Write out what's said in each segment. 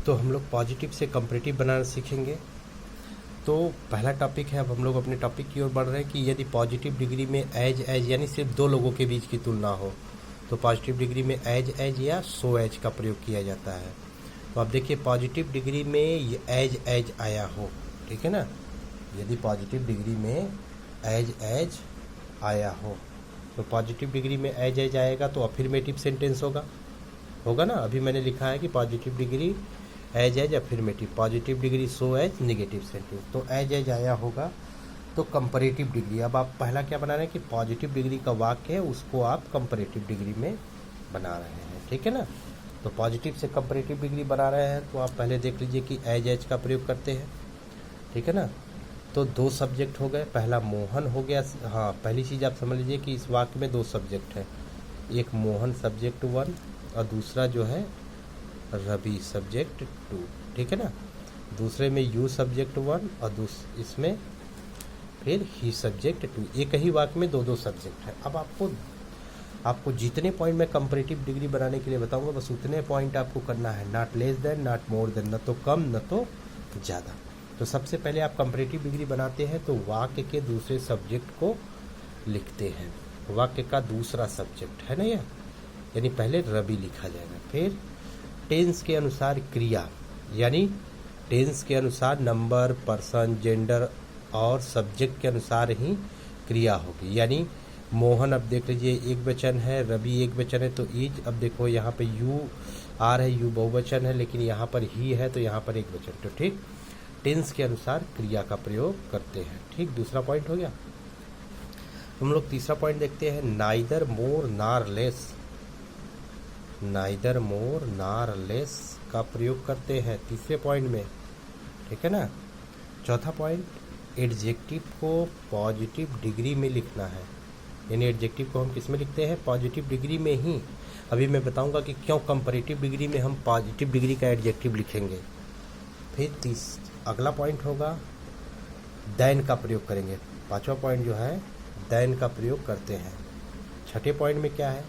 तो हम लोग पॉजिटिव से कंपैरेटिव बनाना सीखेंगे। तो पहला टॉपिक है, अब हम लोग अपने टॉपिक की ओर बढ़ रहे हैं कि यदि पॉजिटिव डिग्री में एज यानी सिर्फ दो लोगों के बीच की तुलना हो तो पॉजिटिव डिग्री में एज या सो एज का प्रयोग किया जाता है। तो आप देखिए पॉजिटिव डिग्री में ये एज आया हो, ठीक है ना। यदि पॉजिटिव डिग्री में एज आया हो तो पॉजिटिव डिग्री में एज आएगा तो अफर्मेटिव सेंटेंस होगा ना। अभी मैंने लिखा है कि positive degree as affirmative, positive degree so as negative sentence. तो एज आया होगा तो कंपैरेटिव डिग्री। अब आप पहला क्या बना रहे हैं कि पॉजिटिव डिग्री का वाक्य है उसको आप कंपैरेटिव डिग्री में बना रहे हैं, ठीक है ना। तो पॉजिटिव से कंपैरेटिव डिग्री बना रहे हैं तो आप पहले देख लीजिए कि एज का प्रयोग करते हैं, ठीक है ना। तो दो सब्जेक्ट हो गए, पहला मोहन हो गया। हाँ, पहली चीज़ आप समझ लीजिए कि इस वाक्य में दो सब्जेक्ट है, एक मोहन सब्जेक्ट 1 और दूसरा जो है रवि सब्जेक्ट 2, ठीक है ना। दूसरे में यू सब्जेक्ट 1 और इसमें फिर ही सब्जेक्ट 2। एक ही वाक्य में दो सब्जेक्ट है। अब आपको जितने पॉइंट मैं कंपैरेटिव डिग्री बनाने के लिए बताऊंगा बस उतने पॉइंट आपको करना है, not less than not more than, न तो कम न तो ज़्यादा। तो सबसे पहले आप कंपैरेटिव डिग्री बनाते हैं तो वाक्य के दूसरे सब्जेक्ट को लिखते हैं। वाक्य का दूसरा सब्जेक्ट है ना यह, यानी पहले रवि लिखा जाएगा, फिर टेंस के अनुसार क्रिया, यानी टेंस के अनुसार नंबर, पर्सन, जेंडर और सब्जेक्ट के अनुसार ही क्रिया होगी। यानी मोहन, अब देख लीजिए एक वचन है, रवि एक वचन है तो इज। अब देखो यहाँ पे यू आर है, यू बहुवचन है, लेकिन यहाँ पर ही है तो यहाँ पर एक वचन। तो ठीक, टेंस के अनुसार क्रिया का प्रयोग करते हैं। ठीक, दूसरा पॉइंट हो गया। हम लोग तीसरा पॉइंट देखते हैं, नाइदर मोर नार लेस। नाइदर मोर नार लेस का प्रयोग करते हैं तीसरे पॉइंट में, ठीक है ना। चौथा पॉइंट, एडजेक्टिव को पॉजिटिव डिग्री में लिखना है, यानी एडजेक्टिव को हम किस में लिखते हैं, पॉजिटिव डिग्री में ही। अभी मैं बताऊंगा कि क्यों कंपैरेटिव डिग्री में हम पॉजिटिव डिग्री का एडजेक्टिव लिखेंगे। फिर अगला पॉइंट होगा देन का प्रयोग करेंगे। पांचवा पॉइंट जो है देन का प्रयोग करते हैं। छठे पॉइंट में क्या है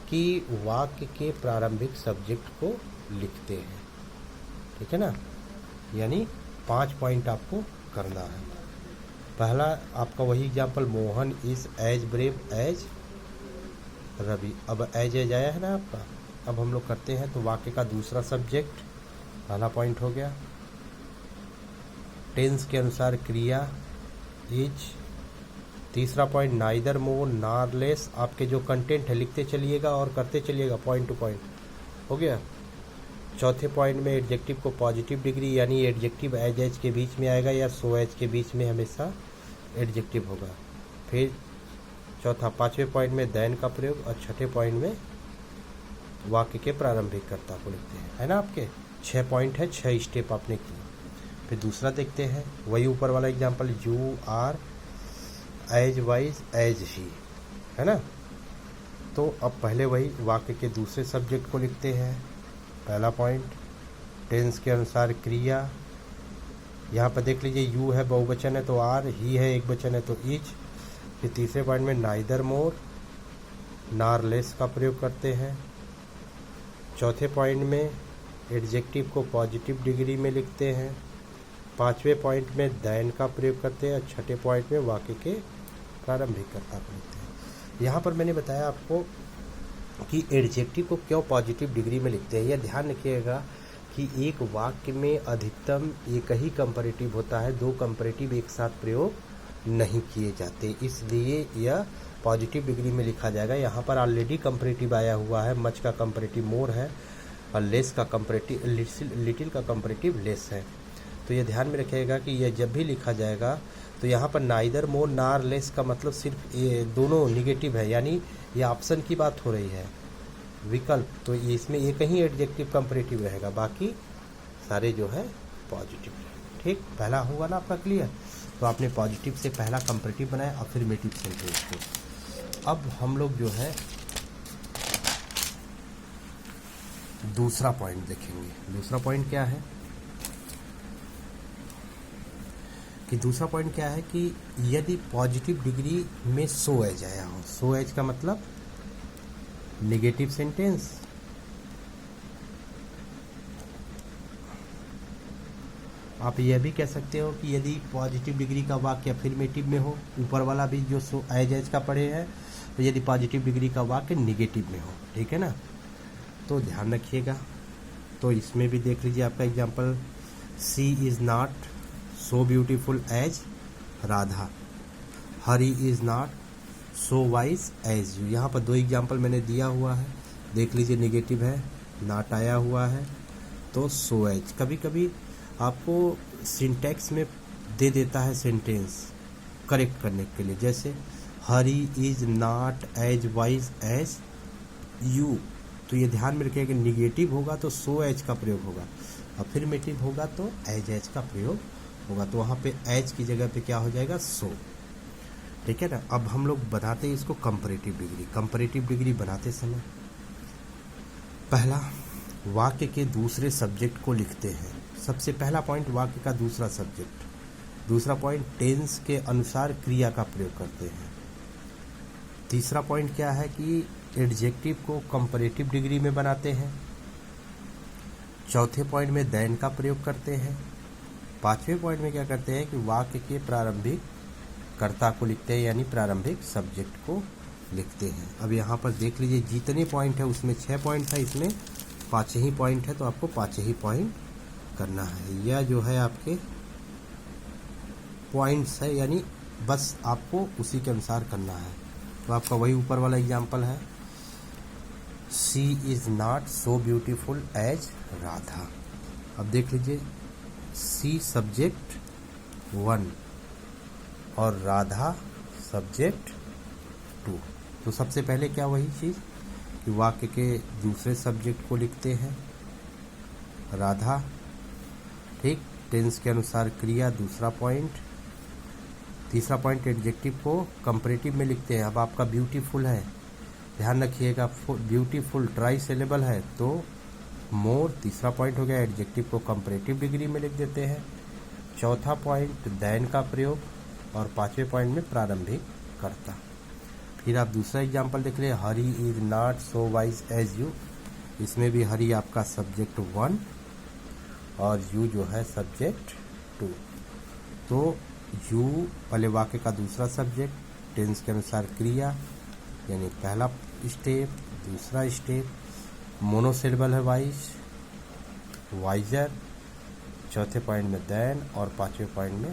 कि वाक्य के प्रारंभिक सब्जेक्ट को लिखते हैं, ठीक है ना। यानी 5 पॉइंट आपको करना है। पहला आपका वही example, Mohan is as brave as Ravi. अब एज आया है ना आपका। अब हम लोग करते हैं तो वाक्य का दूसरा सब्जेक्ट, पहला पॉइंट हो गया। टेंस के अनुसार क्रिया इज। तीसरा पॉइंट, नाइदर मोर नार लेस। आपके जो कंटेंट है लिखते चलिएगा और करते चलिएगा पॉइंट टू पॉइंट, हो गया। चौथे पॉइंट में एडजेक्टिव को पॉजिटिव डिग्री, यानी एडजेक्टिव एज के बीच में आएगा या सो एज के बीच में हमेशा एडजेक्टिव होगा। फिर चौथा, पांचवें पॉइंट में देन का प्रयोग और छठे पॉइंट में वाक्य के प्रारंभिक कर्ता को लिखते हैं, है ना। आपके 6 पॉइंट है, 6 स्टेप आपने किए। फिर दूसरा देखते हैं, वही ऊपर वाला example, you are as wise as he, है ना। तो अब पहले वही वाक्य के दूसरे सब्जेक्ट को लिखते हैं। पहला पॉइंट, टेंस के अनुसार क्रिया। यहाँ पर देख लीजिए यू है बहुवचन है तो आर, ही है एक वचन है तो इज। फिर तीसरे पॉइंट में नाइदर मोर नार लेस का प्रयोग करते हैं। चौथे पॉइंट में एडजेक्टिव को पॉजिटिव डिग्री में लिखते हैं। पांचवें पॉइंट में देन का प्रयोग करते हैं और छठे पॉइंट में वाक्य के प्रारंभिक कर्ता को लिखते हैं। यहाँ पर मैंने बताया आपको कि एडजेक्टिव को क्यों पॉजिटिव डिग्री में लिखते हैं। यह ध्यान रखिएगा कि एक वाक्य में अधिकतम एक ही कंपैरेटिव होता है, 2 कंपैरेटिव एक साथ प्रयोग नहीं किए जाते, इसलिए यह पॉजिटिव डिग्री में लिखा जाएगा। यहाँ पर ऑलरेडी कंपैरेटिव आया हुआ है, मच का कंपैरेटिव मोर है और लेस का कंपैरेटिव लिटिल का कंपैरेटिव लेस है। तो ये ध्यान में रखिएगा कि यह जब भी लिखा जाएगा तो यहाँ पर नाइदर मोर नार लेस का मतलब सिर्फ ये दोनों निगेटिव है, यानी ये ऑप्शन की बात हो रही है, विकल्प। तो ये इसमें एक ही एडजेक्टिव कंपैरेटिव रहेगा, बाकी सारे जो है पॉजिटिव रहेंगे। ठीक, पहला हुआ ना आपका क्लियर। तो आपने पॉजिटिव से पहला कंपैरेटिव बनाया, अफर्मेटिव सेंटेंस को। अब हम लोग जो है दूसरा पॉइंट देखेंगे। दूसरा पॉइंट क्या है कि दूसरा पॉइंट क्या है कि यदि पॉजिटिव डिग्री में सो एज आया हो, सो एज का मतलब नेगेटिव सेंटेंस, आप यह भी कह सकते हो कि यदि पॉजिटिव डिग्री का वाक्य अफर्मेटिव में हो, ऊपर वाला भी जो सो एज का पढ़े है, तो यदि पॉजिटिव डिग्री का वाक्य निगेटिव में हो, ठीक है ना। तो ध्यान रखिएगा। तो इसमें भी देख लीजिए आपका example, she is not so beautiful as Radha, Hari is not so wise as you. यहाँ पर 2 एग्जाम्पल मैंने दिया हुआ है, देख लीजिए, निगेटिव है, नॉट आया हुआ है, तो सो एज। कभी कभी आपको सिंटैक्स में दे देता है सेंटेंस करेक्ट करने के लिए, जैसे Hari is not as wise as you, तो ये ध्यान में रखिएगा कि निगेटिव होगा तो सो एज का प्रयोग होगा, अफर्मेटिव होगा तो एज का प्रयोग होगा। तो वहाँ पे एज की जगह पे क्या हो जाएगा, सो, ठीक है ना। अब हम लोग बनाते हैं इसको कंपैरेटिव डिग्री। कंपैरेटिव डिग्री बनाते समय पहला वाक्य के दूसरे सब्जेक्ट को लिखते हैं। सबसे पहला पॉइंट वाक्य का दूसरा सब्जेक्ट, दूसरा पॉइंट टेंस के अनुसार क्रिया का प्रयोग करते हैं। तीसरा पॉइंट क्या है कि एडजेक्टिव को कंपैरेटिव डिग्री में बनाते हैं। चौथे पॉइंट में देन का प्रयोग करते हैं। पांचवें पॉइंट में क्या करते हैं कि वाक्य के प्रारंभिक कर्ता को लिखते हैं, यानी प्रारंभिक सब्जेक्ट को लिखते हैं। अब यहाँ पर देख लीजिए, जितने पॉइंट है उसमें 6 पॉइंट है, इसमें 5 ही पॉइंट है, तो आपको 5 ही पॉइंट करना है। यह जो है आपके पॉइंट्स है, यानी बस आपको उसी के अनुसार करना है। तो आपका वही ऊपर वाला एग्जाम्पल है, she is not so beautiful as Radha. अब देख लीजिए, सी सब्जेक्ट 1 और राधा सब्जेक्ट 2। तो सबसे पहले क्या वही चीज़ कि वाक्य के दूसरे सब्जेक्ट को लिखते हैं, राधा, ठीक, टेंस के अनुसार क्रिया, दूसरा पॉइंट। तीसरा पॉइंट एडजेक्टिव को कंपैरेटिव में लिखते हैं। अब आपका ब्यूटीफुल है, ध्यान रखिएगा, ब्यूटीफुल ट्राई सिलेबल है तो मोर तीसरा पॉइंट हो गया, एडजेक्टिव को कंपैरेटिव डिग्री में लिख देते हैं। चौथा पॉइंट देन का प्रयोग, और पांचवें पॉइंट में प्रारंभिक कर्ता। फिर आप दूसरा एग्जाम्पल देख रहे हैं, Hari is not so wise as you. इसमें भी हरी आपका सब्जेक्ट 1 और यू जो है सब्जेक्ट 2। तो यू पहले वाक्य का दूसरा सब्जेक्ट, टेंस के अनुसार क्रिया, यानी पहला स्टेप, दूसरा स्टेप, मोनोसिलेबल है वाइज, वाइजर, चौथे पॉइंट में देन और पांचवें पॉइंट में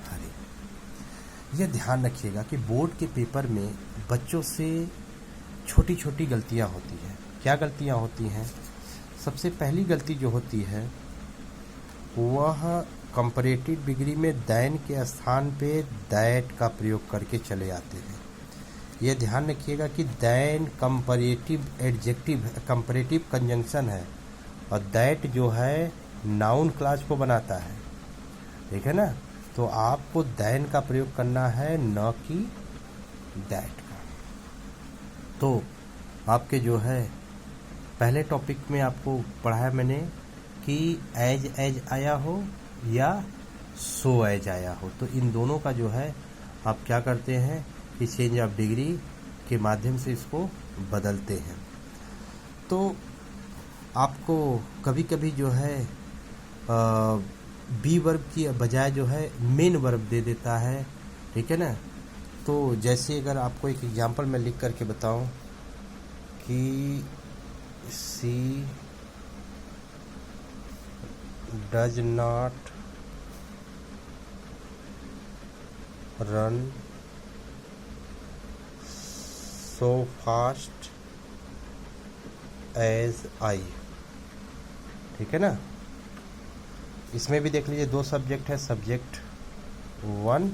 हरी। यह ध्यान रखिएगा कि बोर्ड के पेपर में बच्चों से छोटी छोटी गलतियां होती हैं। क्या गलतियां होती हैं? सबसे पहली गलती जो होती है वह कंपैरेटिव डिग्री में देन के स्थान पे दैट का प्रयोग करके चले आते हैं। यह ध्यान रखिएगा कि then comparative adjective, comparative conjunction है, और दैट जो है नाउन क्लास को बनाता है, ठीक है ना। तो आपको देन का प्रयोग करना है, न कि दैट का। तो आपके जो है पहले टॉपिक में आपको पढ़ाया मैंने कि एज आया हो या सो एज आया हो, तो इन दोनों का जो है आप क्या करते हैं कि चेंज ऑफ डिग्री के माध्यम से इसको बदलते हैं। तो आपको कभी कभी जो है बी वर्ब की बजाय जो है मेन वर्ब दे देता है, ठीक है ना। तो जैसे अगर आपको एक एग्जांपल मैं लिख करके बताऊं कि she does not run so fast as I, ठीक है ना। इसमें भी देख लीजिए 2 सब्जेक्ट है, सब्जेक्ट 1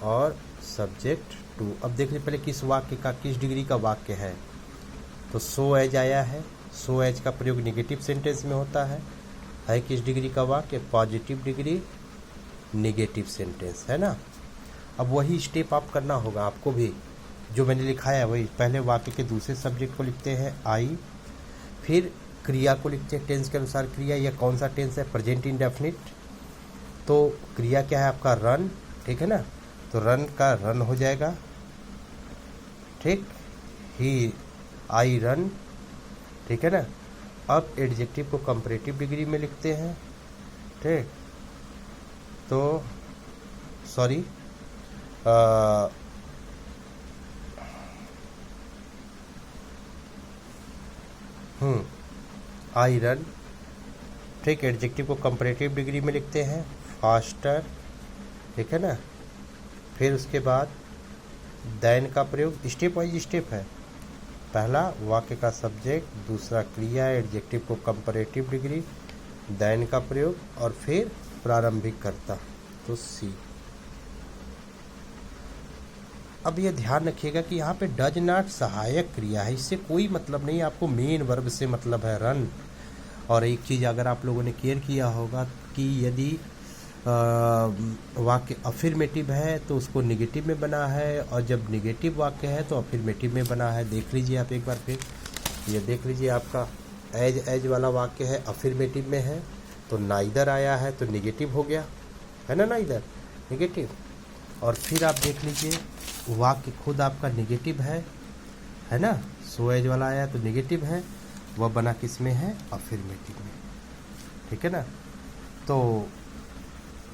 और सब्जेक्ट 2। अब देख लीजिए पहले किस वाक्य का, किस डिग्री का वाक्य है। तो सो एज आया है, सो एज का प्रयोग निगेटिव सेंटेंस में होता है किस डिग्री का वाक्य, पॉजिटिव डिग्री निगेटिव सेंटेंस, है ना। अब वही स्टेप आप करना होगा आपको भी, जो मैंने लिखाया है वही। पहले वाक्य के दूसरे सब्जेक्ट को लिखते हैं आई, फिर क्रिया को लिखते हैं टेंस के अनुसार क्रिया। यह कौन सा टेंस है? Present indefinite. तो क्रिया क्या है आपका? रन, ठीक है ना। तो रन का रन हो जाएगा, ठीक, ही आई रन, ठीक है ना। अब एडजेक्टिव को कंपैरेटिव डिग्री में लिखते हैं, ठीक। तो सॉरी, आयरन, ठीक। एडजेक्टिव को कंपैरेटिव डिग्री में लिखते हैं, फास्टर, ठीक है ना। फिर उसके बाद देन का प्रयोग स्टेप वाइज स्टेप है। पहला वाक्य का सब्जेक्ट, दूसरा क्रिया एडजेक्टिव को कंपैरेटिव डिग्री, देन का प्रयोग और फिर प्रारंभिक कर्ता, तो सी। अब ये ध्यान रखिएगा कि यहाँ पे डज नॉट सहायक क्रिया है, इससे कोई मतलब नहीं, आपको मेन वर्ब से मतलब है, रन। और एक चीज़ अगर आप लोगों ने केयर किया होगा कि यदि वाक्य अफर्मेटिव है तो उसको निगेटिव में बना है, और जब निगेटिव वाक्य है तो अफर्मेटिव में बना है। देख लीजिए आप एक बार फिर, ये देख लीजिए, आपका एज वाला वाक्य है, अफर्मेटिव में है, तो नाइदर आया है तो निगेटिव हो गया, है ना, नाइदर निगेटिव। और फिर आप देख लीजिए वाक्य खुद आपका निगेटिव है ना, सो एज वाला आया तो निगेटिव है, वह बना किस में है, अफर्मेटिव में, ठीक है ना। तो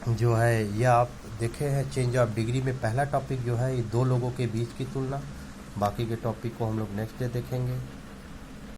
जो है यह आप देखे हैं चेंज ऑफ डिग्री में पहला टॉपिक जो है ये दो लोगों के बीच की तुलना। बाकी के टॉपिक को हम लोग नेक्स्ट डे देखेंगे।